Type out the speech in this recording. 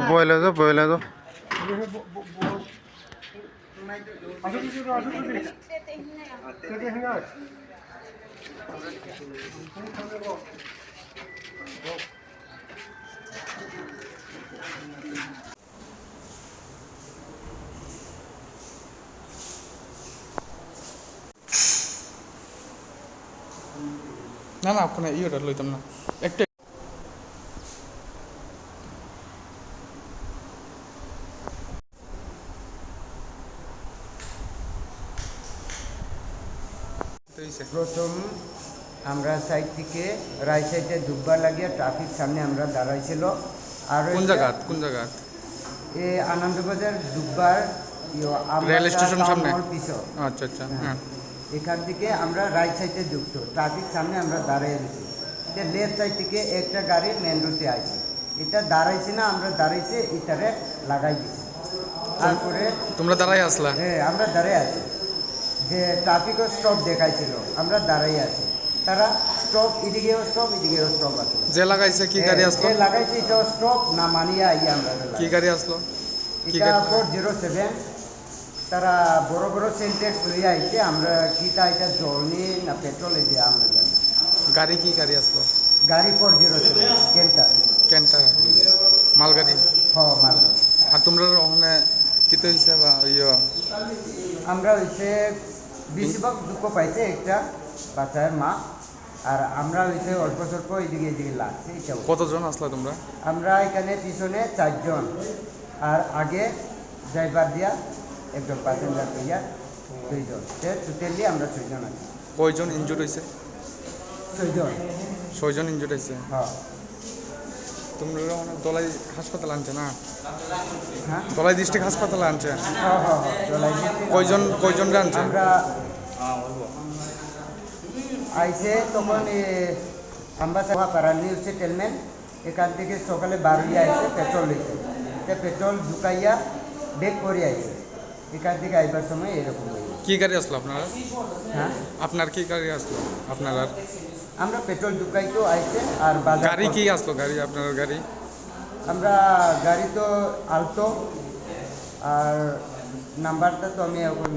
বয়লে দাও বয়লে দাও। না না আপনার ইয়েটা লইতাম না একটা প্রথম আমরা সাইড থেকে রাইট সাইডে ডুববার লাগিয়ে ট্রাফিক সামনে আমরা দাঁড়াইছিল। আর কোন জায়গা এ আনন্দবাজার ডুববার রেল স্টেশন সামনে? পিছন। আচ্ছা আচ্ছা হ্যাঁ। এখান থেকে আমরা রাইট সাইডে ঢুকতো, ট্রাফিক সামনে আমরা দাঁড়িয়ে রয়েছি। এটা লেফট সাইড থেকে একটা গাড়ি মেন রোডে আছে, এটা দাঁড়াইছি না, আমরা দাঁড়াইছে এটারে লাগাই দিছি। তারপরে তোমরা দাঁড়াই আসলা? হ্যাঁ আমরা দাঁড়িয়ে আছি, যে ট্রাফিকও স্টপ দেখাইছিল, আমরা দাঁড়াই আছি। তারা স্টপ, এদিকেও স্টপ এদিকেও স্টপ আসলো। যে লাগাইছে কি গাড়ি আসলো? যে লাগাইছে এটাও স্টপ না মানিয়া ইয়ে আমরা কি গাড়ি আসলো? এটা 407। তারা বড় বড় সেন্টেক্স লইয়া আইছে, আমরা কিটা এটা জল নিয়ে না পেট্রোল এই দিয়ে আমরা জানি। গাড়ি কি গাড়ি আসলো? গাড়ি 407 ক্যান্টা মালগাড়ি। হ্যাঁ মাল। আর তোমরা ওখানে কিতে হয়েছে বা ইয়ে? আমরা হইছে বেশিরভাগ দুঃখ পাইছে একটা বাচ্চার মা, আর আমরা হইছে অল্প স্বল্প এদিকে এদিকে লাগছে। এটা কতজন আসলা তোমরা? আমরা এখানে পিছনে 4 জন, আর আগে ড্রাইভার দিয়া একজন প্যাসেঞ্জার লইয়া 2 জন, টোটালি আমরা 6 জন আছি। কয়জন ইনজুর হয়েছে? 6 জন। 6 জন ইনজুর হয়েছে। হ্যাঁ তোমরা অনেক দলাই হাসপাতাল আনছে না? হ্যাঁ দলাই ডিস্ট্রিক্ট হাসপাতালে আনছে? হ্যাঁ হ্যাঁ চলাই দিচ্ছি। কয়জন আনছে? আমরা আইসে তখন আমরা পাড়ার নিউজ সেটেলমেন্ট এখান থেকে সকালে 12 আইসে পেট্রোল লইছে, পেট্রোল ঢুকাইয়া বেগ করে আইসে। এখান থেকে আইবার সময় এরকম কি গাড়ি আসলো আপনারা? হ্যাঁ আপনার কি গাড়ি আসলো আপনার? আমরা পেট্রোল ঢুকাইতো আইসে আর বাজার গাড়ি কি আসলো? গাড়ি আপনার গাড়ি? আমরা গাড়ি তো আলতো, আর নাম্বারটা তো আমি এখন